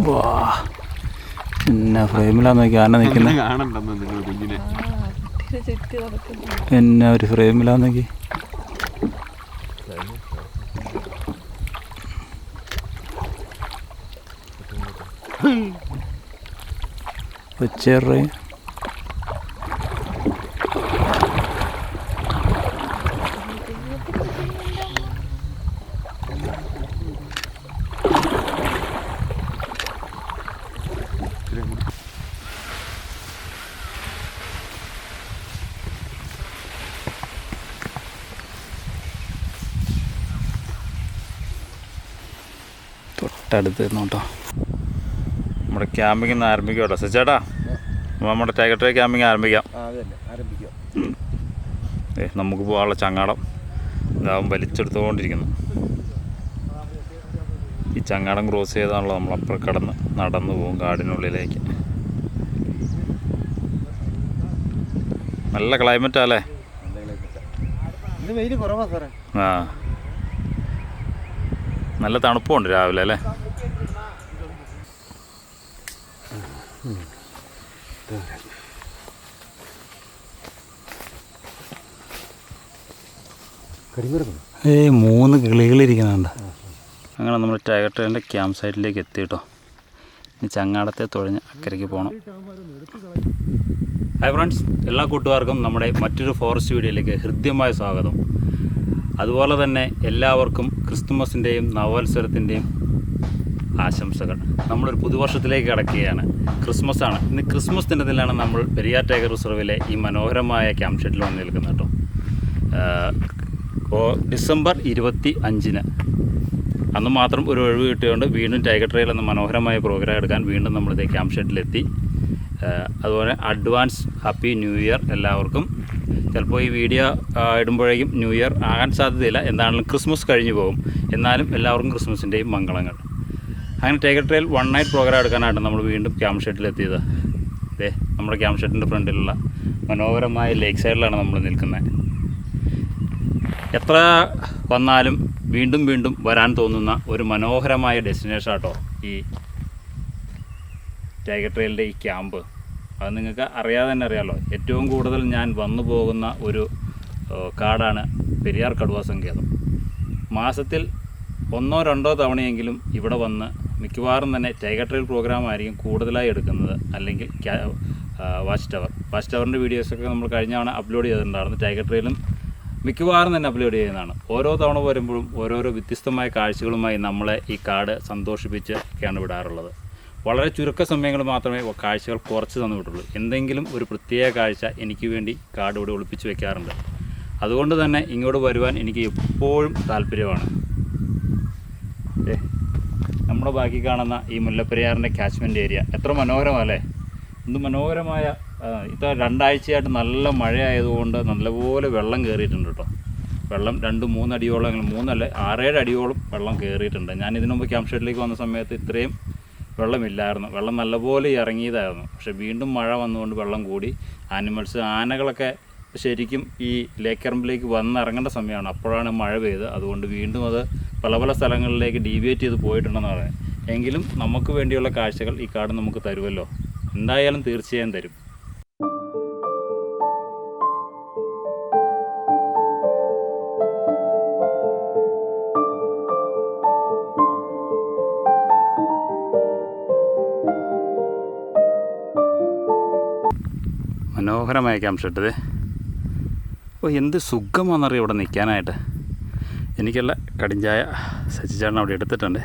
വാ എന്നാ ഫ്രെയിമിലാന്ന് നോക്കി ആന നിൽക്കുന്നത്. എന്നാ ഒരു ഫ്രെയിമിലാന്ന് നോക്കി. ഒച്ചേറെ തൊട്ടടുത്ത് കേട്ടോ. നമ്മുടെ ക്യാമ്പിംഗ് ഇന്ന് ആരംഭിക്കും കേട്ടോ. ചേട്ടാ നമ്മുടെ ടൈഗർ ട്രേ ക്യാമ്പിംഗ് ആരംഭിക്കാം. നമുക്ക് പോകാനുള്ള ചങ്ങാടം ഇതാവും വലിച്ചെടുത്തുകൊണ്ടിരിക്കുന്നു. ഈ ചങ്ങാടം ക്രോസ് ചെയ്താണല്ലോ നമ്മളപ്പുറം കടന്ന് നടന്നു പോകും കാടിനുള്ളിലേക്ക്. നല്ല ക്ലൈമറ്റാ അല്ലേ? ആ നല്ല തണുപ്പുണ്ട് രാവിലെ അല്ലേ? ഏയ് 3 കിളികളിരിക്കുന്നുണ്ട്. അങ്ങനെ നമ്മൾ ടൈഗർ ട്രെയിനിൻ്റെ ക്യാമ്പ് സൈറ്റിലേക്ക് എത്തി കേട്ടോ. ഇനി ചങ്ങാടത്തെ തുഴഞ്ഞ് അക്കരയ്ക്ക് പോകണം. ഹായ് ഫ്രണ്ട്സ്, എല്ലാ കൂട്ടുകാർക്കും നമ്മുടെ മറ്റൊരു ഫോറസ്റ്റ് വീഡിയോയിലേക്ക് ഹൃദ്യമായ സ്വാഗതം. അതുപോലെ തന്നെ എല്ലാവർക്കും ക്രിസ്തുമസിൻ്റെയും നവവത്സരത്തിൻ്റെയും ആശംസകൾ. നമ്മളൊരു പുതുവർഷത്തിലേക്ക് കടക്കുകയാണ്. ക്രിസ്മസാണ് ഇന്ന്. ക്രിസ്മസ് ദിനത്തിലാണ് നമ്മൾ പെരിയാർ ടൈഗർ റിസർവിലെ ഈ മനോഹരമായ ക്യാമ്പ് ഷെഡിൽ വന്ന് നിൽക്കുന്നത് കേട്ടോ. ഡിസംബർ 25 അന്ന് മാത്രം ഒരു ഒഴിവ് കിട്ടിയതുകൊണ്ട് വീണ്ടും ടൈഗർ ട്രെയിൽ എന്ന മനോഹരമായ പ്രോഗ്രാം എടുക്കാൻ വീണ്ടും നമ്മളിതേ ക്യാമ്പ് ഷെഡിലെത്തി. അതുപോലെ അഡ്വാൻസ് ഹാപ്പി ന്യൂ ഇയർ എല്ലാവർക്കും. ചിലപ്പോൾ ഈ വീഡിയോ ഇടുമ്പോഴേക്കും ന്യൂ ഇയർ ആകാൻ സാധ്യതയില്ല. എന്താണെങ്കിലും ക്രിസ്മസ് കഴിഞ്ഞു പോകും. എന്നാലും എല്ലാവർക്കും ക്രിസ്മസിൻ്റെയും മംഗളങ്ങൾ. അങ്ങനെ ടൈഗർ ട്രെയിൽ 1 നൈറ്റ് പ്രോഗ്രാം എടുക്കാനായിട്ട് നമ്മൾ വീണ്ടും ക്യാമ്പ് ഷെഡിലെത്തിയത്. അതെ, നമ്മുടെ ക്യാമ്പ് ഷെഡിൻ്റെ ഫ്രണ്ടിലുള്ള മനോഹരമായ ലേക്ക് സൈഡിലാണ് നമ്മൾ നിൽക്കുന്നത്. എത്ര വന്നാലും വീണ്ടും വീണ്ടും വരാൻ തോന്നുന്ന ഒരു മനോഹരമായ ഡെസ്റ്റിനേഷൻ ആട്ടോ ഈ ടൈഗർ ട്രെയിലിൻ്റെ ഈ ക്യാമ്പ്. അത് നിങ്ങൾക്ക് അറിയാതെ തന്നെ അറിയാമല്ലോ. ഏറ്റവും കൂടുതൽ ഞാൻ വന്നു പോകുന്ന ഒരു കാടാണ് പെരിയാർ കടുവാ സങ്കേതം. മാസത്തിൽ 1-2 തവണയെങ്കിലും ഇവിടെ വന്ന് മിക്കവാറും തന്നെ ടൈഗർ ട്രെയിൽ പ്രോഗ്രാം ആയിരിക്കും കൂടുതലായി എടുക്കുന്നത്. അല്ലെങ്കിൽ വാച്ച് ടവറിൻ്റെ വീഡിയോസൊക്കെ നമ്മൾ കഴിഞ്ഞ തവണ അപ്ലോഡ് ചെയ്തിട്ടുണ്ടായിരുന്നു. ടൈഗർ ട്രെയിലും മിക്കവാറും തന്നെ അപ്ലോഡ് ചെയ്യുന്നതാണ്. ഓരോ തവണ വരുമ്പോഴും ഓരോരോ വ്യത്യസ്തമായ കാഴ്ചകളുമായി നമ്മളെ ഈ കാട് സന്തോഷിപ്പിച്ചൊക്കെയാണ് വിടാറുള്ളത്. വളരെ ചുരുക്ക സമയങ്ങൾ മാത്രമേ കാഴ്ചകൾ കുറച്ച് തന്നു വിട്ടുള്ളൂ. എന്തെങ്കിലും ഒരു പ്രത്യേക കാഴ്ച എനിക്ക് വേണ്ടി കാട് ഇവിടെ ഒളിപ്പിച്ച് വെക്കാറുണ്ട്. അതുകൊണ്ട് തന്നെ ഇങ്ങോട്ട് വരുവാൻ എനിക്ക് എപ്പോഴും താല്പര്യമാണ്. നമ്മുടെ ബാക്കി കാണുന്ന ഈ മുല്ലപ്പെരിയാറിൻ്റെ ക്യാച്ച്മെൻറ്റ് ഏരിയ എത്ര മനോഹരമല്ലേ? എന്ത് മനോഹരമായ. ഇത് 2 ആഴ്ചയായിട്ട് നല്ല മഴയായതുകൊണ്ട് നല്ലപോലെ വെള്ളം കയറിയിട്ടുണ്ട് കേട്ടോ. വെള്ളം 2-3 അടിയോളം, 6-7 അടിയോളം വെള്ളം കയറിയിട്ടുണ്ട്. ഞാൻ ഇതിനു മുമ്പ് ക്യാമ്പ് ഷെഡിലേക്ക് വന്ന സമയത്ത് ഇത്രയും വെള്ളമില്ലായിരുന്നു. വെള്ളം നല്ലപോലെ ഇറങ്ങിയതായിരുന്നു. പക്ഷേ വീണ്ടും മഴ വന്നുകൊണ്ട് വെള്ളം കൂടി. ആനകളൊക്കെ ശരിക്കും ഈ ലേക്കറമ്പിലേക്ക് വന്നിറങ്ങേണ്ട സമയമാണ്. അപ്പോഴാണ് മഴ പെയ്ത്. അതുകൊണ്ട് വീണ്ടും അത് പല പല സ്ഥലങ്ങളിലേക്ക് ഡീവിയേറ്റ് ചെയ്ത് പോയിട്ടുണ്ടെന്ന് പറയാം. എങ്കിലും നമുക്ക് വേണ്ടിയുള്ള കാഴ്ചകൾ ഈ കാട് നമുക്ക് തരുമല്ലോ. എന്തായാലും തീർച്ചയായും തരും. മനോഹരമായ ക്യാമ്പ് ഷെഡ്. എന്ത് സുഖമാണെന്നറിയാം ഇവിടെ നിൽക്കാനായിട്ട്. എനിക്കുള്ള കടിഞ്ചായ സച്ചിച്ചാടൻ അവിടെ എടുത്തിട്ടുണ്ട്.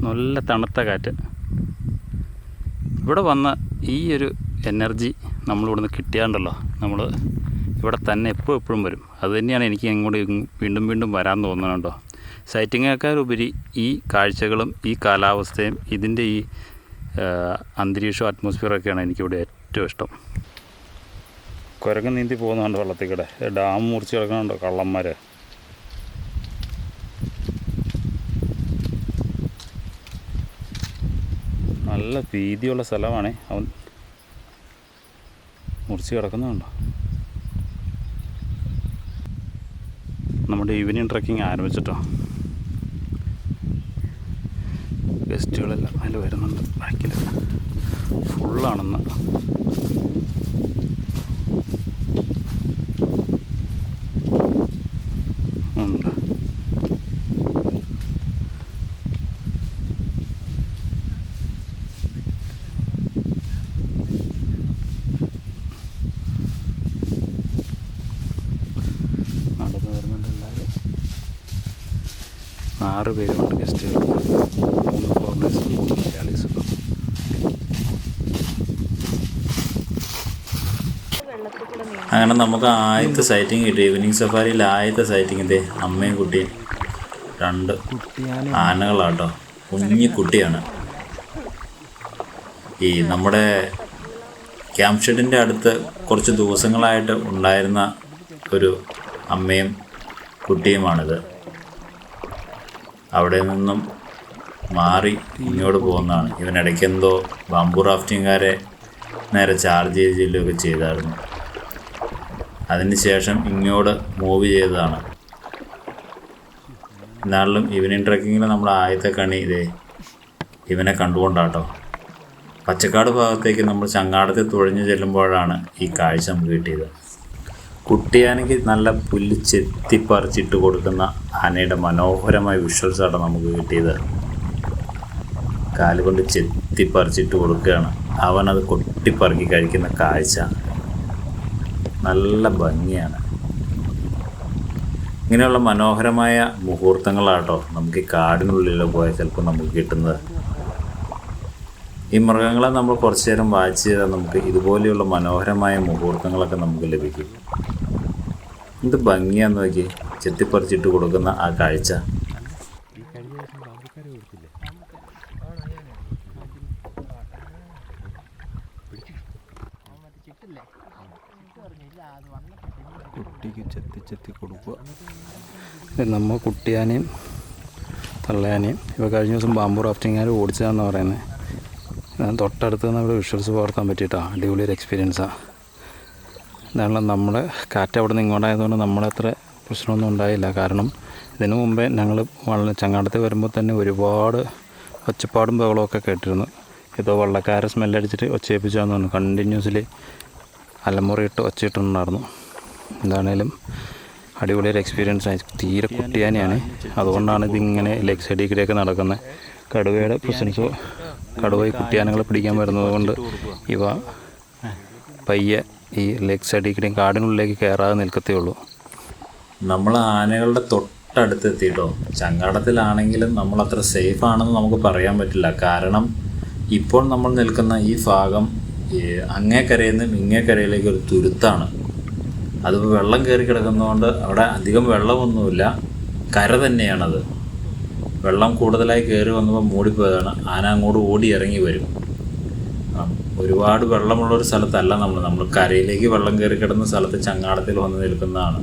നല്ല തണുത്ത കാറ്റ്. ഇവിടെ വന്ന ഈ ഒരു എനർജി നമ്മളിവിടുന്ന് കിട്ടിയാണ്ടല്ലോ, നമ്മൾ ഇവിടെ തന്നെ എപ്പോഴും വരും. അതുതന്നെയാണ് എനിക്ക് ഇങ്ങോട്ട് വീണ്ടും വീണ്ടും വരാൻ തോന്നുന്നുണ്ടോ. സൈറ്റിങ്ങേക്കാളുപരി ഈ കാഴ്ചകളും ഈ കാലാവസ്ഥയും ഇതിൻ്റെ ഈ അന്തരീക്ഷവും അറ്റ്മോസ്ഫിയറൊക്കെയാണ് എനിക്കിവിടെ ഏറ്റവും ഇഷ്ടം. കുരങ്ങ് നീന്തി പോകുന്നുണ്ട് വെള്ളത്തിൽ കൂടെ. ഡാം മുറിച്ച് കിടക്കുന്നുണ്ടോ കള്ളന്മാർ. നല്ല വീതിയുള്ള സ്ഥലമാണ്. അവൻ മുറിച്ച് കിടക്കുന്നുണ്ടോ. നമ്മുടെ ഈവനിങ് ട്രക്കിങ് ആരംഭിച്ചിട്ടോ. ഗസ്റ്റുകളെല്ലാം അതിൽ വരുന്നുണ്ട്. ബാക്കിൽ ഫുള്ളാണെന്ന്. ഉണ്ട്. നടന്നു വരുന്നുണ്ട് എല്ലാവരും. 6 പേരുണ്ട് ഗസ്റ്റുകൾ. 3 ഫോറിനേഴ്സും 3 മലയാളീസും. അങ്ങനെ നമുക്ക് ആദ്യത്തെ സൈറ്റിങ് കിട്ടി. ഈവനിങ് സഫാരിയിൽ ആദ്യത്തെ സൈറ്റിങ് ഇതേ അമ്മയും കുട്ടിയും 2 ആനകളാട്ടോ. കുഞ്ഞി കുട്ടിയാണ്. ഈ നമ്മുടെ ക്യാമ്പ് ഷെഡിൻ്റെ അടുത്ത് കുറച്ച് ദിവസങ്ങളായിട്ട് ഉണ്ടായിരുന്ന ഒരു അമ്മയും കുട്ടിയുമാണിത്. അവിടെ നിന്നും മാറി ഇങ്ങോട്ട് പോകുന്നതാണ്. ഇവനിടയ്ക്ക് എന്തോ ബാംബു റാഫ്റ്റിംഗുകാരെ നേരെ ചാർജ് ചെയ്ത് ചെല്ലുകയൊക്കെ ചെയ്തായിരുന്നു. അതിന് ശേഷം ഇങ്ങോട്ട് മൂവ് ചെയ്തതാണ്. എന്നാലും ഈവനിങ് ട്രക്കിങ്ങിൽ നമ്മൾ ആദ്യത്തെ കണി ഇതേ ഇവനെ കണ്ടുകൊണ്ടാട്ടോ. പച്ചക്കാട് ഭാഗത്തേക്ക് നമ്മൾ ചങ്ങാടത്തിൽ തുഴഞ്ഞു ചെല്ലുമ്പോഴാണ് ഈ കാഴ്ച നമുക്ക് കിട്ടിയത്. കുട്ടിയാനയ്ക്ക് നല്ല പുല്ല് ചെത്തിപ്പറിച്ചിട്ട് കൊടുക്കുന്ന ആനയുടെ മനോഹരമായ വിഷ്വൽസാണ് നമുക്ക് കിട്ടിയത്. കാലുകൊണ്ട് ചെത്തിപ്പറിച്ചിട്ട് കൊടുക്കുകയാണ്. അവനത് കൊട്ടിപ്പറക്കി കഴിക്കുന്ന കാഴ്ച നല്ല ഭംഗിയാണ്. ഇങ്ങനെയുള്ള മനോഹരമായ മുഹൂർത്തങ്ങളാട്ടോ നമുക്ക് ഈ കാടിനുള്ളിൽ പോയാൽ ചിലപ്പോൾ നമുക്ക് കിട്ടുന്നത്. ഈ മൃഗങ്ങളെ നമ്മൾ കുറച്ചു നേരം വാച്ച് ചെയ്താൽ നമുക്ക് ഇതുപോലെയുള്ള മനോഹരമായ മുഹൂർത്തങ്ങളൊക്കെ നമുക്ക് ലഭിക്കും. എന്ത് ഭംഗിയാന്ന് നോക്കി ചെത്തിപ്പറിച്ചിട്ട് കൊടുക്കുന്ന ആ കാഴ്ച. കുട്ടിക്ക് ചെത്തി കൊടുക്കുക. നമ്മൾ കുട്ടിയാനയും തള്ളയാനയും ഇവ കഴിഞ്ഞ ദിവസം ബാംബു റാഫ്റ്റിംഗുകാർ ഓടിച്ചതാണെന്ന് പറയുന്നത്. തൊട്ടടുത്ത് നിന്ന് അവിടെ വിഷ്വൽസ് പകർത്താൻ പറ്റിയിട്ടാണ്. അടിപൊളിയൊരു എക്സ്പീരിയൻസാണ്. എന്താണല്ലോ നമ്മുടെ കാറ്റ് അവിടെ നിന്ന് ഇങ്ങോട്ടായതുകൊണ്ട് നമ്മളത്ര പ്രശ്നമൊന്നും ഉണ്ടായില്ല. കാരണം ഇതിനു മുമ്പേ ഞങ്ങൾ ചങ്ങാടത്തിൽ വരുമ്പോൾ തന്നെ ഒരുപാട് ഒച്ചപ്പാടും ബഹളമൊക്കെ കേട്ടിരുന്നു. ഏതോ വള്ളക്കാരെ സ്മെല്ലടിച്ചിട്ട് ഒച്ചയേപ്പിച്ചാന്ന് തോന്നുന്നു. കണ്ടിന്യൂസ്ലി അലമുറയിട്ട് ഒച്ചയിട്ടുണ്ടായിരുന്നു. എന്താണേലും അടിപൊളിയൊരു എക്സ്പീരിയൻസ് ആയി. തീരെ കുട്ടിയാനെയാണ്. അതുകൊണ്ടാണ് ഇതിങ്ങനെ ലെഗ് സൈഡിൽ കൂടെയൊക്കെ നടക്കുന്നത്. കടുവയുടെ പ്രസൻസോ കടുവ ഈ കുട്ടിയാനകളെ പിടിക്കാൻ വരുന്നത് കൊണ്ട് ഇവ പയ്യെ ഈ ലെഗ് സൈഡിൽ കൂടെയും കാടിനുള്ളിലേക്ക് കയറാതെ നിൽക്കത്തേ ഉള്ളൂ. നമ്മൾ ആനകളുടെ തൊട്ടടുത്ത് എത്തിയിട്ടോ. ചങ്ങാടത്തിലാണെങ്കിലും നമ്മളത്ര സേഫ് ആണെന്ന് നമുക്ക് പറയാൻ പറ്റില്ല. കാരണം ഇപ്പോൾ നമ്മൾ നിൽക്കുന്ന ഈ ഭാഗം അങ്ങേക്കരയിൽ നിന്ന് ഇങ്ങേക്കരയിലേക്ക് ഒരു തുരുത്താണ്. അതിപ്പോൾ വെള്ളം കയറി കിടക്കുന്നതുകൊണ്ട് അവിടെ അധികം വെള്ളമൊന്നുമില്ല, കര തന്നെയാണത്. വെള്ളം കൂടുതലായി കയറി വന്നപ്പോൾ മൂടിപ്പോയതാണ്. ആന അങ്ങോട്ട് ഓടി ഇറങ്ങി വരും. ഒരുപാട് വെള്ളമുള്ളൊരു സ്ഥലത്തല്ല നമ്മൾ കരയിലേക്ക് വെള്ളം കയറി കിടന്ന സ്ഥലത്ത് ചങ്ങാടത്തിൽ വന്ന് നിൽക്കുന്നതാണ്.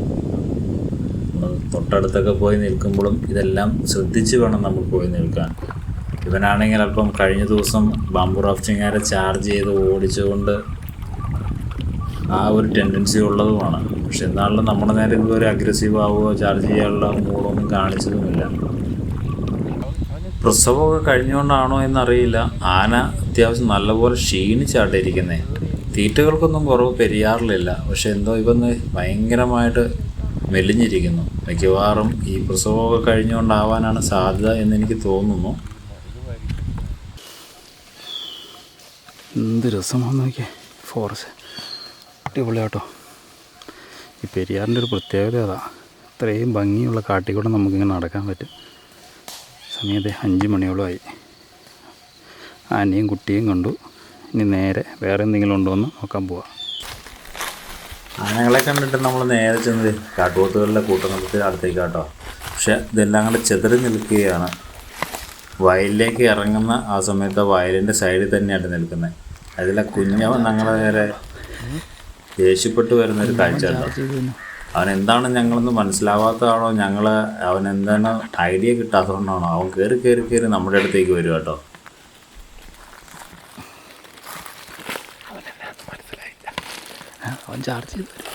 തൊട്ടടുത്തൊക്കെ പോയി നിൽക്കുമ്പോഴും ഇതെല്ലാം ശ്രദ്ധിച്ച് വേണം നമ്മൾ പോയി നിൽക്കാൻ. ഇവനാണെങ്കിൽ അല്പം കഴിഞ്ഞ ദിവസം ബാംബു റാഫ്റ്റിംഗുകാരെ ചാർജ് ചെയ്ത് ഓടിച്ചുകൊണ്ട് ആ ഒരു ടെൻഡൻസി ഉള്ളതുമാണ്. പക്ഷെ എന്നാലും നമ്മുടെ നേരെ ഇതുവരെ അഗ്രസീവ് ആവുകയോ ചാർജ് ചെയ്യാനുള്ള മൂടൊന്നും കാണിച്ചതുമില്ല. പ്രസവമൊക്കെ കഴിഞ്ഞുകൊണ്ടാണോ എന്നറിയില്ല, ആന അത്യാവശ്യം നല്ലപോലെ ക്ഷീണിച്ചാട്ടിരിക്കുന്നത്. തീറ്റകൾക്കൊന്നും കുറവ് പെരിയാറിലില്ല. പക്ഷെ എന്തോ ഇവന്ന് ഭയങ്കരമായിട്ട് മെലിഞ്ഞിരിക്കുന്നു. മിക്കവാറും ഈ പ്രസവമൊക്കെ കഴിഞ്ഞുകൊണ്ടാവാനാണ് സാധ്യത എന്നെനിക്ക് തോന്നുന്നു. എന്ത് രസമാണെന്ന് നോക്കിയേ ഫോറസ്റ്റ്. അടിപൊളിയാട്ടോ. ഈ പെരിയാറിൻ്റെ ഒരു പ്രത്യേകത അതാണ്. ഇത്രയും ഭംഗിയുള്ള കാട്ടിൽ കൂടെ നമുക്കിങ്ങനെ നടക്കാൻ പറ്റും. സമയത്ത് 5 മണിയോളമായി. ആനയും കുട്ടിയും കണ്ടു. ഇനി നേരെ വേറെ എന്തെങ്കിലും ഉണ്ടോ എന്ന് നോക്കാൻ പോവാം. ആനകളെ കണ്ടിട്ട് നമ്മൾ നേരെ ചെന്നത് കാട്ടുപോത്തുകളുടെ കൂട്ടത്തിൽ അടുത്തേക്ക് കേട്ടോ. പക്ഷെ ഇതെല്ലാം കൂടെ ചെതറി നിൽക്കുകയാണ്. വയലിലേക്ക് ഇറങ്ങുന്ന ആ സമയത്ത് വയലിൻ്റെ സൈഡിൽ തന്നെയാണ് നിൽക്കുന്നത്. അതിലെ കുഞ്ഞവൻ ഞങ്ങളെ നേരെ ദേഷ്യപ്പെട്ട് വരുന്നൊരു കാഴ്ച ഉണ്ടോ. അവൻ എന്താണ് ഞങ്ങളൊന്നും മനസ്സിലാവാത്തതാണോ, അവൻ എന്താണ് ഐഡിയ കിട്ടാത്തതുകൊണ്ടാണോ അവൻ കയറി നമ്മുടെ അടുത്തേക്ക് വരും കേട്ടോ. അവൻ ചാർജ് ചെയ്ത് വരും.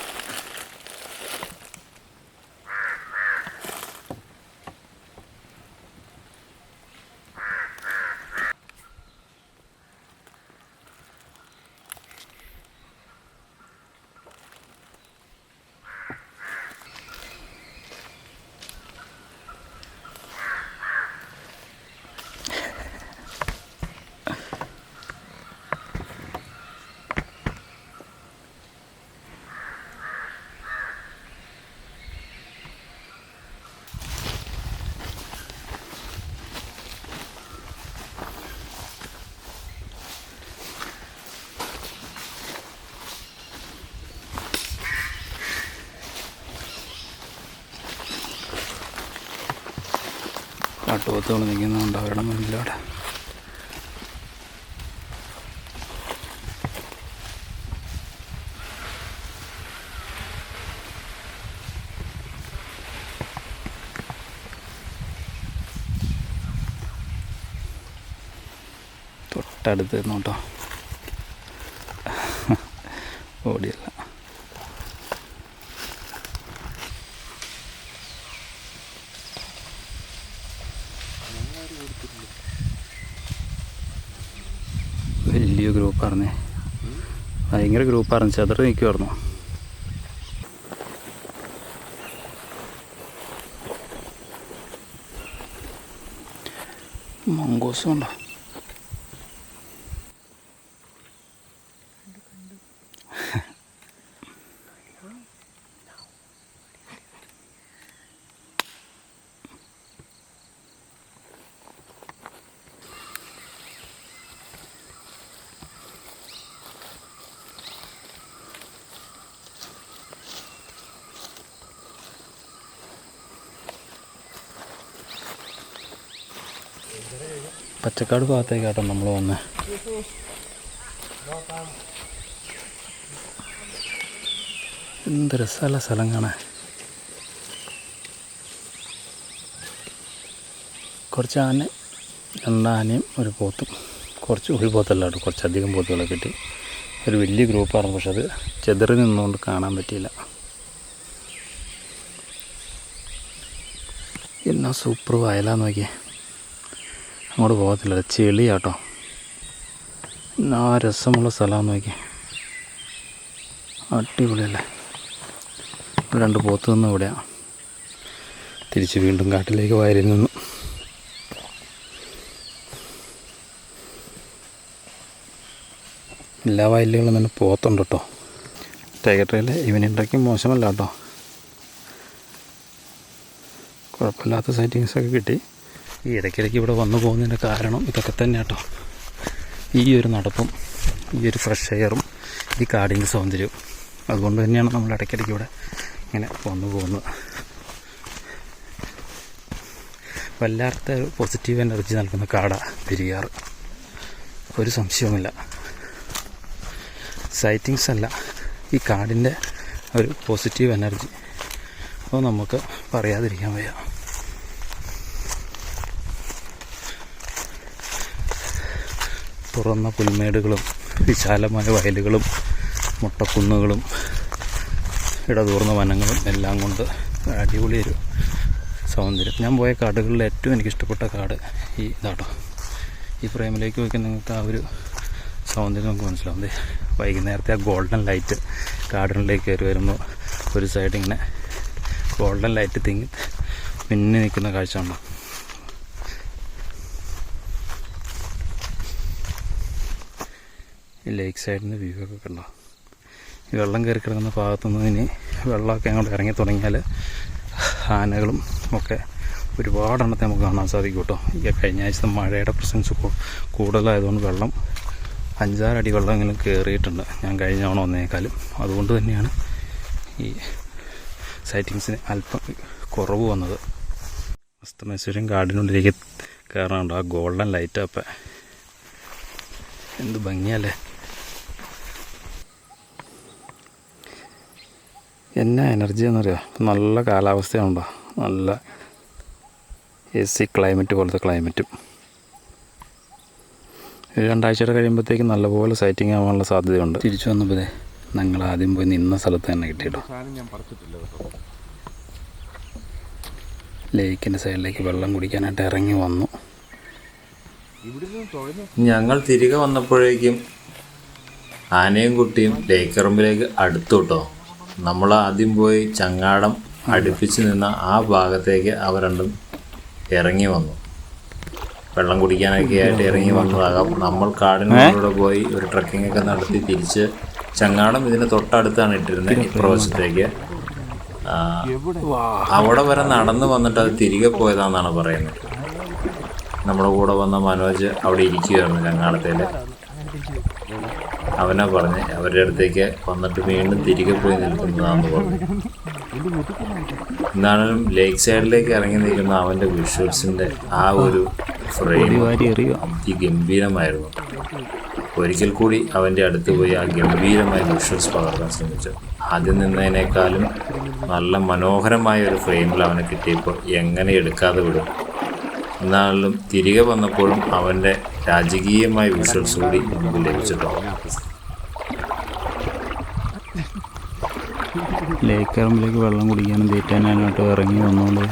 പോത്തുകൾ നിൽക്കുന്നുണ്ട് അവരുടെ മുന്നിലൂടെ. തൊട്ടടുത്ത് നോട്ടോ, ഓടിയല്ല. വലിയ ഗ്രൂപ്പായിരുന്നേ, ഭയങ്കര ഗ്രൂപ്പായിരുന്നു, ചെതറി നിൽക്കുമായിരുന്നു. മംഗോസും ഉണ്ടോ? പച്ചക്കാട് ഭാഗത്തേക്കാട്ടോ നമ്മൾ വന്നത്. എന്ത് രസമുള്ള സ്ഥലം കാണാൻ. കുറച്ച് ആന, രണ്ടാനയും ഒരു പോത്തും, ഒരു പോത്തല്ല കേട്ടോ, കുറച്ചധികം പോത്തുകളെ കിട്ടി. ഒരു വലിയ ഗ്രൂപ്പായിരുന്നു, പക്ഷെ അത് ചെതറി നിന്നുകൊണ്ട് കാണാൻ പറ്റിയില്ല. എന്നാ സൂപ്പർ വയലാന്ന് നോക്കിയേ, അങ്ങോട്ട് പോകത്തില്ല, ചെളിയാട്ടോ. എന്നാ രസമുള്ള സ്ഥലമാണെന്ന് നോക്കി, അടിപൊളിയല്ലേ. രണ്ട് പോത്ത് നിന്ന് ഇവിടെയാണ്. തിരിച്ച് വീണ്ടും കാട്ടിലേക്ക് വയലിൽ നിന്നു. എല്ലാ വയലുകളും തന്നെ പോത്തുണ്ട് കേട്ടോ. ടൈഗർ ട്രെയിൽ ഇവനുണ്ടാക്കി മോശമല്ല കേട്ടോ, കുഴപ്പമില്ലാത്ത സൈറ്റിങ്സൊക്കെ കിട്ടി. ഈ ഇടയ്ക്കിടയ്ക്ക് ഇവിടെ വന്നു പോകുന്നതിൻ്റെ കാരണം ഇതൊക്കെ തന്നെ കേട്ടോ. ഈ ഒരു നടപ്പും ഈ ഒരു ഫ്രഷ് എയറും ഈ കാടിൻ്റെ സൗന്ദര്യവും, അതുകൊണ്ട് തന്നെയാണ് നമ്മൾ ഇടയ്ക്കിടയ്ക്ക് ഇവിടെ ഇങ്ങനെ വന്നു പോകുന്നത്. വല്ലാത്ത ഒരു പോസിറ്റീവ് എനർജി നൽകുന്ന കാടാണ് പെരിയാർ, ഒരു സംശയവുമില്ല. സൈറ്റിങ്സ് അല്ല, ഈ കാടിൻ്റെ ഒരു പോസിറ്റീവ് എനർജി, അത് നമുക്ക് പറയാതിരിക്കാൻ വയ്യ. തുറന്ന പുൽമേടുകളും വിശാലമായ വയലുകളും മുട്ടക്കുന്നുകളും ഇടതൂർന്ന വനങ്ങളും എല്ലാം കൊണ്ട് അടിപൊളിയൊരു സൗന്ദര്യം. ഞാൻ പോയ കാടുകളിൽ ഏറ്റവും എനിക്കിഷ്ടപ്പെട്ട കാട് ഈ ഇതാട്ടോ. ഈ ഫ്രെയിമിലേക്ക് നോക്കി നിങ്ങൾക്ക് ആ ഒരു സൗന്ദര്യം നമുക്ക് മനസ്സിലാവും. വൈകുന്നേരത്തെ ആ ഗോൾഡൻ ലൈറ്റ് കാടുകളിലേക്ക് കയറി വരുമ്പോൾ ഒരു സൈഡ് ഇങ്ങനെ ഗോൾഡൻ ലൈറ്റ് മിന്നി നിൽക്കുന്ന കാഴ്ച ഉണ്ടോ. ഈ ലേക്ക് സൈഡിൽ നിന്ന് വ്യൂ ഒക്കെ കണ്ടോ. ഈ വെള്ളം കയറി കിടക്കുന്ന ഭാഗത്തുനിന്ന് ഇനി വെള്ളമൊക്കെ അങ്ങോട്ട് ഇറങ്ങി തുടങ്ങിയാൽ ആനകളും ഒക്കെ ഒരുപാടെണ്ണത്തെ നമുക്ക് കാണാൻ സാധിക്കും കേട്ടോ. ഈ കഴിഞ്ഞ ആഴ്ച മഴയുടെ പ്രസൻസ് കൂടുതലായതുകൊണ്ട് വെള്ളം 5-6 അടി വെള്ളമെങ്കിലും കയറിയിട്ടുണ്ട് ഞാൻ കഴിഞ്ഞ തവണ വന്നേക്കാളും. അതുകൊണ്ട് തന്നെയാണ് ഈ സൈറ്റിങ്സിന് അല്പം കുറവ് വന്നത്. അസ്തമേശ്വരം കാടിനുള്ളിലേക്ക് കയറാനുണ്ട്. ആ ഗോൾഡൻ ലൈറ്റ് അപ്പം എന്ത് ഭംഗിയല്ലേ. എന്നാ എനർജി എന്നറിയാം. നല്ല കാലാവസ്ഥയാണല്ലോ, നല്ല AC ക്ലൈമറ്റ് പോലത്തെ ക്ലൈമറ്റും. 2 ആഴ്ചയുടെ കഴിയുമ്പോഴത്തേക്കും നല്ലപോലെ സൈറ്റിംഗ് ആവാനുള്ള സാധ്യതയുണ്ട്. തിരിച്ചു വന്നപ്പോൾ ഞങ്ങൾ ആദ്യം പോയി നിന്ന സ്ഥലത്ത് തന്നെ കിട്ടിയിട്ടോ. ലേക്കിൻ്റെ സൈഡിലേക്ക് വെള്ളം കുടിക്കാനായിട്ട് ഇറങ്ങി വന്നു. ഞങ്ങൾ തിരികെ വന്നപ്പോഴേക്കും ആനയും കുട്ടിയും ലേക്കറമ്പിലേക്ക് അടുത്തു കേട്ടോ. നമ്മൾ ആദ്യം പോയി ചങ്ങാടം അടുപ്പിച്ച് നിന്ന ആ ഭാഗത്തേക്ക് അവർ രണ്ടും ഇറങ്ങി വന്നു. വെള്ളം കുടിക്കാനൊക്കെ ആയിട്ട് ഇറങ്ങി വന്നതാകാം. നമ്മൾ കാടിനുള്ളിലൂടെ പോയി ഒരു ട്രക്കിംഗ് ഒക്കെ നടത്തി തിരിച്ച് ചങ്ങാടം ഇതിന് തൊട്ടടുത്താണ് ഇട്ടിരുന്നത് ഇപ്രാവശ്യത്തേക്ക്. അവിടെ വരെ നടന്നു വന്നിട്ട് അത് തിരികെ പോയതാണെന്നാണ് പറയുന്നത്. നമ്മുടെ കൂടെ വന്ന മനോജ് അവിടെ ഇരിക്കുകയായിരുന്നു ചങ്ങാടത്തിൽ. അവനാ പറഞ്ഞ് അവരുടെ അടുത്തേക്ക് വന്നിട്ട് വീണ്ടും തിരികെ പോയി നിൽക്കുന്നതാണെന്ന് പറഞ്ഞു. എന്നാലും ലേക്ക് സൈഡിലേക്ക് ഇറങ്ങി നിൽക്കുന്ന അവൻ്റെ വിഷ്വൽസിൻ്റെ ആ ഒരു ഫ്രെയിം ഗംഭീരമായിരുന്നു. ഒരിക്കൽ കൂടി അവൻ്റെ അടുത്ത് പോയി ആ ഗംഭീരമായ വിഷ്വൽസ് പകർത്താൻ ശ്രമിച്ചു. ആദ്യം നിന്നതിനേക്കാളും നല്ല മനോഹരമായ ഒരു ഫ്രെയിമിൽ അവനെ കിട്ടിയപ്പോൾ എങ്ങനെ എടുക്കാതെ വിടും. എന്നാലും തിരികെ വന്നപ്പോഴും അവൻ്റെ രാജകീയമായ വിഷ്വൽസ് കൂടി നമുക്ക് ലഭിച്ചിട്ടോ. ലേക്ക് പറമ്പിലേക്ക് വെള്ളം കുടിക്കാനും തീറ്റാനായിട്ട് ഇറങ്ങി വന്നുകൊണ്ട്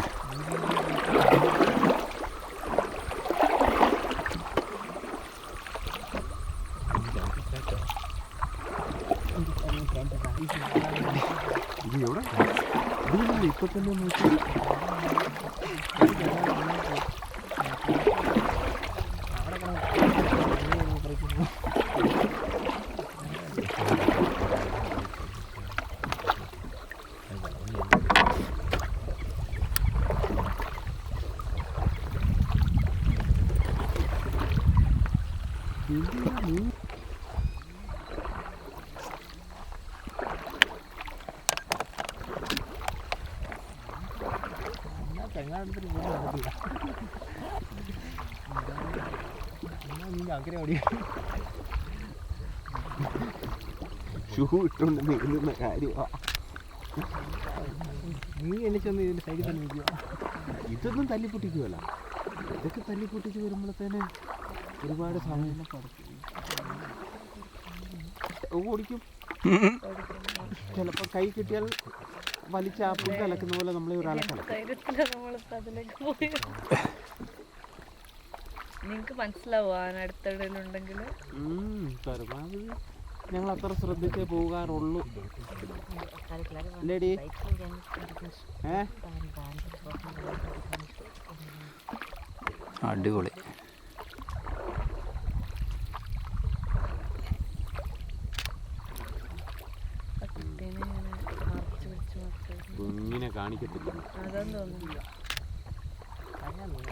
ഷൂ ഇട്ടുകൊണ്ട് നീങ്ങുന്ന കാര്യമാ. നീ എനിക്കൊന്ന് ഇതിൻ്റെ സൈഡിൽ തന്നെ നിൽക്കുക. ഇതൊന്നും തല്ലിപ്പൊട്ടിക്കുമല്ല. ഇതൊക്കെ തല്ലിപ്പൊട്ടിച്ച് വരുമ്പോഴത്തേന് ഒരുപാട് സമയം ഓടിക്കും. ചിലപ്പോൾ കൈ കിട്ടിയാൽ വലിച്ച ആപ്പിൾ കലക്കുന്ന പോലെ നമ്മളെ ഒരാളെ നിങ്ങൾക്ക് മനസ്സിലാവുക അടുത്തിടയിലുണ്ടെങ്കിൽ പരമാവധി ഞങ്ങൾ അത്ര ശ്രദ്ധിച്ചേ പോകാറുള്ളൂ. ലേഡി അടിപൊളി. കുഞ്ഞിനെ കാണിക്കത്തില്ല.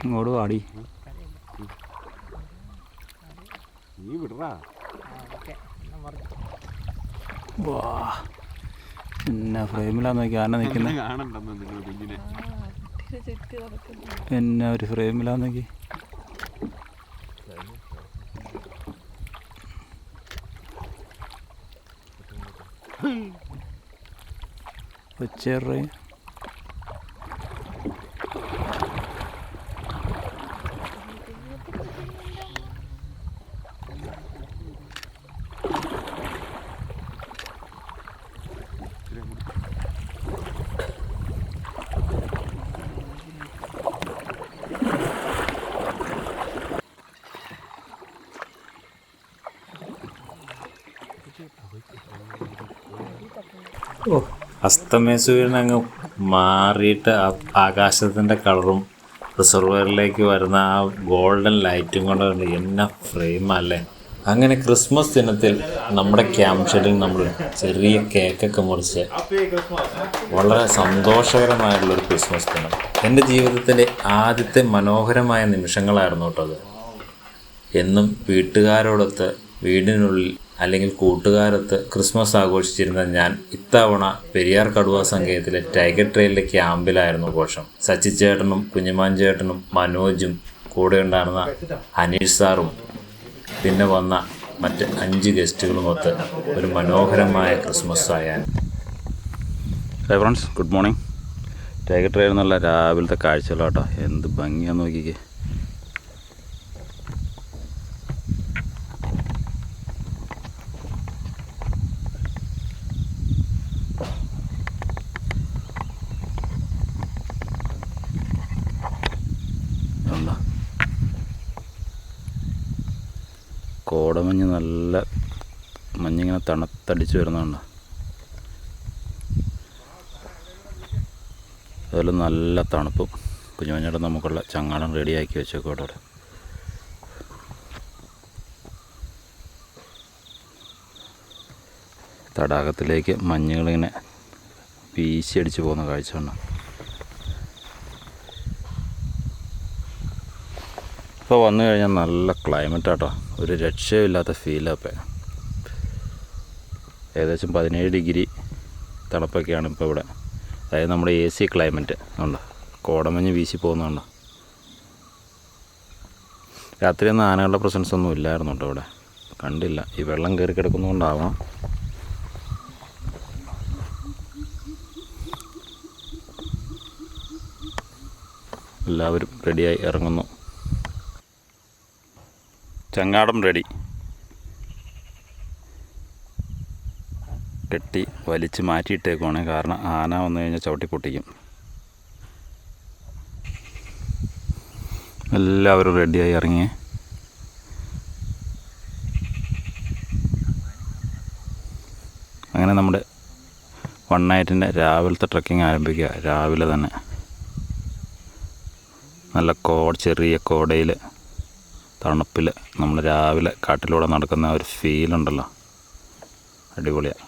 ഇങ്ങോട്ട് വാടി. നീ വിടറാ. പിന്നെ ഫ്രെയിമിലാന്ന് നോക്കി ആന നിൽക്കുന്നത് കാണണ്ടെന്ന് നിങ്ങൾ കുഞ്ഞിനെ. പിന്നെ ഒരു ഫ്രെയിമിലാന്ന് നോക്കി. ഒച്ചേറി അസ്തമയ സൂര്യൻ അങ്ങ് മാറിയിട്ട് ആകാശത്തിൻ്റെ കളറും റിസർവറിലേക്ക് വരുന്ന ആ ഗോൾഡൻ ലൈറ്റും കൊണ്ട് എന്ന ഫ്രെയിമല്ലേ. അങ്ങനെ ക്രിസ്മസ് ദിനത്തിൽ നമ്മുടെ ക്യാമ്പ് ഷെഡിൽ നമ്മൾ ചെറിയ കേക്കൊക്കെ മുറിച്ച് വളരെ സന്തോഷകരമായിട്ടുള്ളൊരു ക്രിസ്മസ് ദിനം. എൻ്റെ ജീവിതത്തിലെ ആദ്യത്തെ മനോഹരമായ നിമിഷങ്ങളായിരുന്നു കേട്ടോ അത്. എന്നും വീട്ടുകാരോടൊത്ത് വീടിനുള്ളിൽ അല്ലെങ്കിൽ കൂട്ടുകാരൊത്ത് ക്രിസ്മസ് ആഘോഷിച്ചിരുന്ന ഞാൻ ഇത്തവണ പെരിയാർ കടുവ സങ്കേതത്തിലെ ടൈഗർ ട്രെയിലിലെ ക്യാമ്പിലായിരുന്നു ഘോഷം. സച്ചി ചേട്ടനും കുഞ്ഞുമാൻ ചേട്ടനും മനോജും കൂടെ ഉണ്ടായിരുന്ന അനീഷ് സാറും പിന്നെ വന്ന മറ്റ് 5 ഗസ്റ്റുകളുമൊത്ത് ഒരു മനോഹരമായ ക്രിസ്മസ് ആയാൻ. Hi friends, good morning. Tiger trail എന്നുള്ള രാവിലത്തെ കാഴ്ചകളാട്ടോ. എന്ത് ഭംഗിയാന്ന് നോക്കിക്കേ. കോടമഞ്ഞ്, നല്ല മഞ്ഞിങ്ങനെ തണുത്തടിച്ച് വരുന്നുണ്ട്. അതുപോലെ നല്ല തണുപ്പും. കുഞ്ഞുമഞ്ഞയുടെ നമുക്കുള്ള ചങ്ങാടം റെഡിയാക്കി വെച്ചേക്കോട്ടെ. അവിടെ തടാകത്തിലേക്ക് മഞ്ഞുകളിങ്ങനെ വീശിയടിച്ച് പോകുന്ന കാഴ്ചയാണ്. ഇപ്പോൾ വന്നു കഴിഞ്ഞാൽ നല്ല ക്ലൈമറ്റാട്ടോ. ഒരു രക്ഷയില്ലാത്ത ഫീലപ്പം. ഏകദേശം 17 ഡിഗ്രി തണുപ്പൊക്കെയാണ് ഇപ്പോൾ ഇവിടെ. അതായത് നമ്മുടെ AC ക്ലൈമറ്റ് ഉണ്ട്, കോടമഞ്ഞ് വീശി പോകുന്നുണ്ട്. രാത്രിയൊന്നും ആനകളുടെ പ്രസൻസ് ഒന്നും ഇല്ലായിരുന്നു കേട്ടോ ഇവിടെ, കണ്ടില്ല. ഈ വെള്ളം കയറി കിടക്കുന്നതുകൊണ്ടാവാം. എല്ലാവരും റെഡിയായി ഇറങ്ങുന്നു. ചങ്ങാടം റെഡി. കെട്ടി വലിച്ച് മാറ്റിയിട്ടേക്കുവാണ്, കാരണം ആന വന്നു കഴിഞ്ഞാൽ ചവിട്ടി പൊട്ടിക്കും. എല്ലാവരും റെഡിയായി ഇറങ്ങി. അങ്ങനെ നമ്മുടെ 1 നൈറ്റിൻ്റെ രാവിലത്തെ ട്രക്കിംഗ് ആരംഭിക്കുക. രാവിലെ തന്നെ നല്ല ചെറിയ കോടയിൽ തണുപ്പിൽ നമ്മൾ രാവിലെ കാട്ടിലൂടെ നടക്കുന്ന ഒരു ഫീലുണ്ടല്ലോ, അടിപൊളിയാണ്.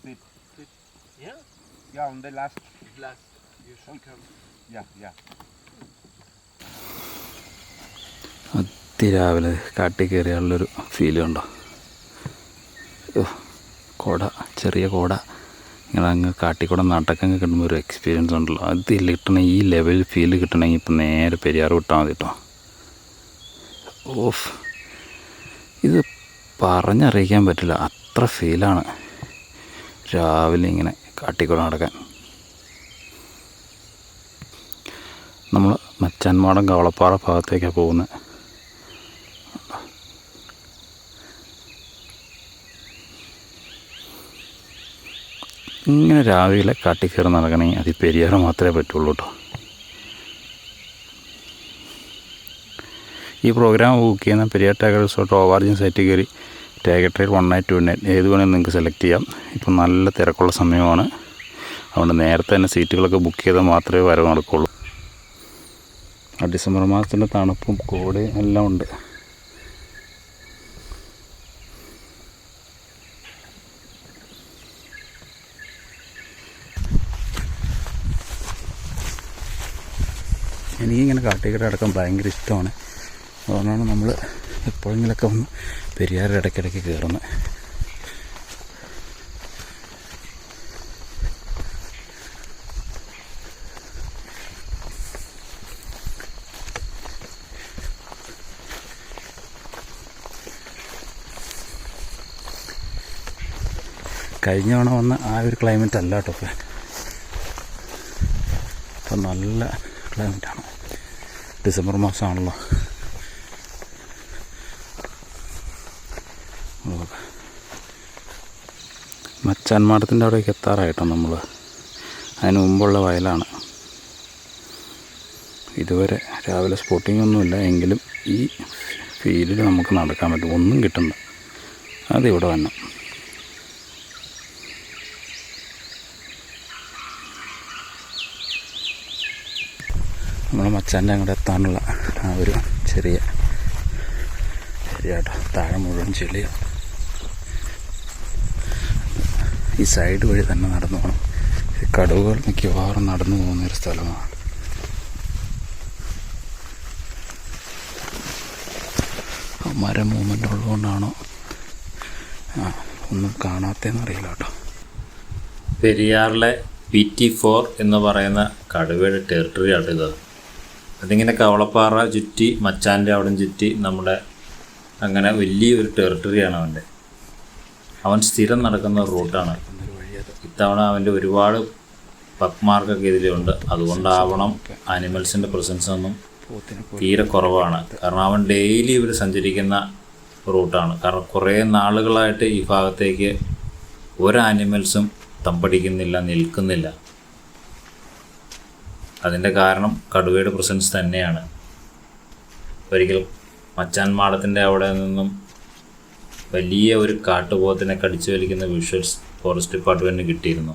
Please sit. Yeah, on the last. You should come. Yeah. അതിരാവിലെ കാട്ടിൽ കയറിയുള്ളൊരു ഫീൽ കണ്ടോ. ചെറിയ കോട ഇങ്ങനെ അങ്ങ് കാട്ടിക്കൂടെ നടക്കങ്ങ് കിട്ടുമ്പോൾ ഒരു എക്സ്പീരിയൻസ് ഉണ്ടല്ലോ. അത് കിട്ടണ ഈ ലെവൽ ഫീൽ കിട്ടണമെങ്കിൽ ഇപ്പം നേരെ പെരിയാർ വിട്ടാൽ മതി കേട്ടോ. ഇത് പറഞ്ഞറിയിക്കാൻ പറ്റില്ല, അത്ര ഫീലാണ് രാവിലെ ഇങ്ങനെ കാട്ടിക്കൂടെ നടക്കാൻ. നമ്മൾ മച്ചാൻമാടം കവളപ്പാറ ഭാഗത്തേക്കാണ് പോകുന്നത്. ഇങ്ങനെ രാവിലെ കാട്ടിക്കയറി നടക്കണമെങ്കിൽ അത് പെരിയാർ മാത്രമേ പറ്റുള്ളൂ കേട്ടോ. ഈ പ്രോഗ്രാം ബുക്ക് ചെയ്യുന്ന പെരിയാർ ടൈഗർ റിസോർട്ട് ഓവാർജിൻ സൈറ്റിൽ കയറി ടൈഗർ ട്രെയിൽ 1 നൈറ്റ് 2 നൈറ്റ് ഏത് വേണമെങ്കിലും നിങ്ങൾക്ക് സെലക്ട് ചെയ്യാം. ഇപ്പം നല്ല തിരക്കുള്ള സമയമാണ്, അതുകൊണ്ട് നേരത്തെ തന്നെ സീറ്റുകളൊക്കെ ബുക്ക് ചെയ്താൽ മാത്രമേ വരവ് നടക്കുള്ളൂ. ഡിസംബർ മാസത്തിൻ്റെ തണുപ്പും കോടയും എല്ലാം ഉണ്ട്. എനിക്കിങ്ങനെ കാട്ടിക്കട അടക്കം ഭയങ്കര ഇഷ്ടമാണ്. അതുകൊണ്ടാണ് നമ്മൾ എപ്പോഴെങ്കിലൊക്കെ ഒന്ന് പെരിയാർ ഇടയ്ക്കിടയ്ക്ക് കയറുന്നത്. കഴിഞ്ഞ തവണ വന്ന ആ ഒരു ക്ലൈമറ്റ് അല്ല കേട്ടോ ഇപ്പം നല്ല ക്ലൈമറ്റാണ്. ഡിസംബർ മാസമാണല്ലോ. മച്ചാൻമാടത്തിൻ്റെ അവിടേക്ക് എത്താറായിട്ടോ നമ്മൾ. അതിന് മുമ്പുള്ള വയലാണ്. ഇതുവരെ രാവിലെ സ്പോട്ടിംഗ് ഒന്നുമില്ല, എങ്കിലും ഈ ഫീൽഡിൽ നമുക്ക് നടക്കാൻ പറ്റും. ഒന്നും കിട്ടണ്ട, അതിവിടെ വരണം. നമ്മൾ മച്ചാൻ്റെ അങ്ങോട്ട് എത്താനുള്ള ആ ഒരു ചെറിയ ഏരിയ കേട്ടോ. താഴെ മുഴുവൻ ചെളിയാണ്. ഈ സൈഡ് വഴി തന്നെ നടന്നു പോകണം. ഈ കടുവകൾ മിക്കവാറും നടന്നു പോകുന്നൊരു സ്ഥലമാണ്. മരം മൂവ്മെൻ്റ് ഉള്ളതുകൊണ്ടാണോ ഒന്നും കാണാത്തതെന്നറിയില്ല കേട്ടോ. പെരിയാറിലെ PT4 എന്ന് പറയുന്ന കടുവയുടെ ടെറിട്ടറി ആണിത്. അതിങ്ങനെ കവളപ്പാറ ചുറ്റി മച്ചാൻ്റെ അവിടം ചുറ്റി നമ്മുടെ അങ്ങനെ വലിയൊരു ടെറിട്ടറിയാണ് അവൻ്റെ. അവൻ സ്ഥിരം നടക്കുന്ന റൂട്ടാണ്. ഇത്തവണ അവൻ്റെ ഒരുപാട് പക്മാർക്കൊക്കെ ഇതിലുണ്ട്. അതുകൊണ്ടാവണം ആനിമൽസിൻ്റെ പ്രസൻസ് ഒന്നും തീരെ കുറവാണ്. കാരണം അവൻ ഡെയിലി ഇവർ സഞ്ചരിക്കുന്ന റൂട്ടാണ്. കാരണം കുറേ നാളുകളായിട്ട് ഈ ഭാഗത്തേക്ക് ഒരു ആനിമൽസും തമ്പടിക്കുന്നില്ല, നിൽക്കുന്നില്ല. അതിൻ്റെ കാരണം കടുവയുടെ പ്രസൻസ് തന്നെയാണ്. ഒരിക്കൽ മച്ചാൻമാടത്തിൻ്റെ അവിടെ നിന്നും വലിയ ഒരു കാട്ടുപോത്തിനെ കടിച്ചു വലിക്കുന്ന വിഷ്വൽസ് ഫോറസ്റ്റ് ഡിപ്പാർട്ട്മെൻറ്റിന് കിട്ടിയിരുന്നു.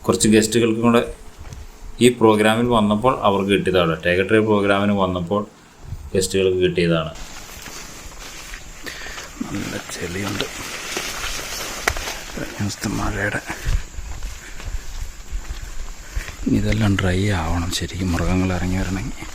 കുറച്ച് ഗസ്റ്റുകൾക്കും കൂടെ ഈ പ്രോഗ്രാമിൽ വന്നപ്പോൾ അവർക്ക് കിട്ടിയതാണ്. ടൈഗർ ട്രൈബ് പ്രോഗ്രാമിന് വന്നപ്പോൾ ഗസ്റ്റുകൾക്ക് കിട്ടിയതാണ്. നല്ല ചെളിയുണ്ട്. മഴയുടെ ഇതെല്ലാം ഡ്രൈ ആവണം ശരിക്കും മൃഗങ്ങൾ ഇറങ്ങി വരണമെങ്കിൽ.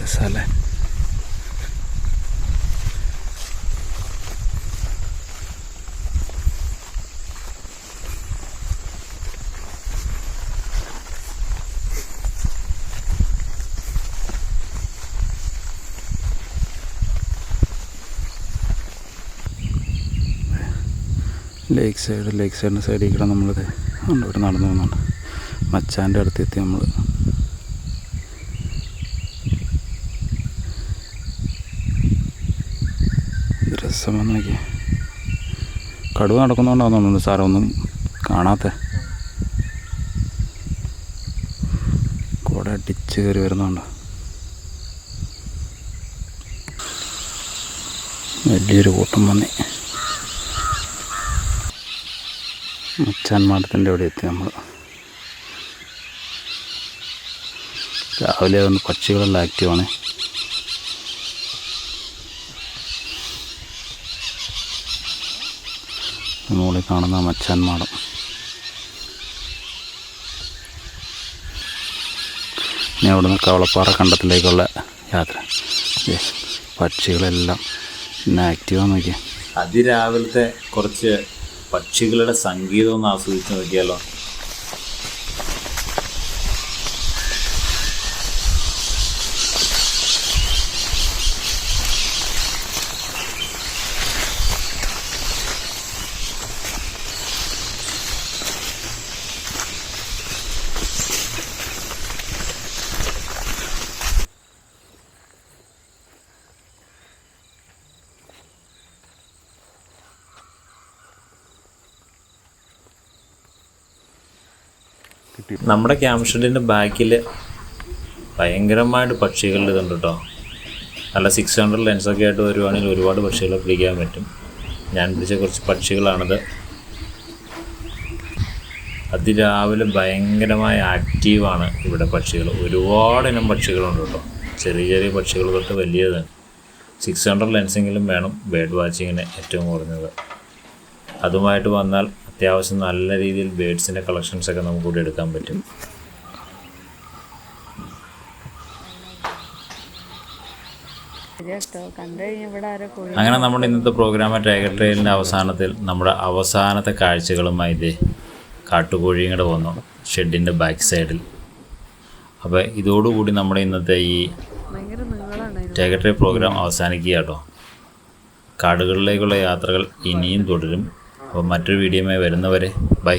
രസമല്ലേ? ലേക്ക് സൈഡിൻ്റെ സൈഡിൽ കൂടെ നമ്മളിത് ഇവിടെ നടന്നു പോകുന്നുണ്ട്. മച്ചാൻ്റെ അടുത്തെത്തി നമ്മൾ. രസമെന്ന് നോക്കി. കടുവ നടക്കുന്നതുകൊണ്ടാണെന്ന് തോന്നുന്നു സാറേ ഒന്നും കാണാത്ത. കൂടെ അടിച്ച് കയറി വരുന്നുണ്ട്. വലിയൊരു കൂട്ടം വന്നി. മച്ചാൻ മാടത്തിൻ്റെ അവിടെ എത്തി നമ്മൾ. രാവിലെ ഒന്ന് പക്ഷികളെല്ലാം ആക്റ്റീവാണ്. മുകളിൽ കാണുന്ന മച്ചാൻ മാടം. ഇനി അവിടെ നിന്ന് കവളപ്പാറ കണ്ടത്തിലേക്കുള്ള യാത്ര. പക്ഷികളെല്ലാം ഇന്ന് ആക്റ്റീവാന്ന് നോക്കിയാൽ. അതിരാവിലത്തെ കുറച്ച് പക്ഷികളുടെ സംഗീതം ഒന്ന് ആസ്വദിച്ച് നോക്കിയാലോ. നമ്മുടെ ക്യാമ്പ് ഷെഡിൻ്റെ ബാക്കിൽ ഭയങ്കരമായിട്ട് പക്ഷികളുടെ ഇതുണ്ട് കേട്ടോ. നല്ല 600 ലെൻസൊക്കെ ആയിട്ട് വരുവാണെങ്കിൽ ഒരുപാട് പക്ഷികളെ പിടിക്കാൻ പറ്റും. ഞാൻ പിടിച്ച കുറച്ച് പക്ഷികളാണിത്. അതിരാവിലെ ഭയങ്കരമായ ആക്റ്റീവാണ് ഇവിടെ പക്ഷികൾ. ഒരുപാടിനം പക്ഷികളുണ്ട് കേട്ടോ. ചെറിയ ചെറിയ പക്ഷികൾ തൊട്ട് വലിയത്. 600 ലെൻസെങ്കിലും വേണം ബേർഡ് വാച്ചിങ്ങിന് ഏറ്റവും കുറഞ്ഞത്. അതുമായിട്ട് വന്നാൽ അത്യാവശ്യം നല്ല രീതിയിൽ ബേഡ്സിൻ്റെ കളക്ഷൻസൊക്കെ നമുക്ക് കൂടി എടുക്കാൻ പറ്റും. അങ്ങനെ നമ്മുടെ ഇന്നത്തെ പ്രോഗ്രാം ടൈഗർ ട്രെയിലിൻ്റെ അവസാനത്തിൽ നമ്മുടെ അവസാനത്തെ കാഴ്ചകളുമായി ഇതേ കാട്ടുകോഴിയും കൂടെ വന്നു ഷെഡിൻ്റെ ബാക്ക് സൈഡിൽ. അപ്പോൾ ഇതോടുകൂടി നമ്മുടെ ഇന്നത്തെ ഈ ടൈഗർ ട്രെയിൽ പ്രോഗ്രാം അവസാനിക്കുക കേട്ടോ. കാടുകളിലേക്കുള്ള യാത്രകൾ ഇനിയും തുടരും. അപ്പോൾ മറ്റൊരു വീഡിയോയുമായി വരുന്നവരെ ബൈ.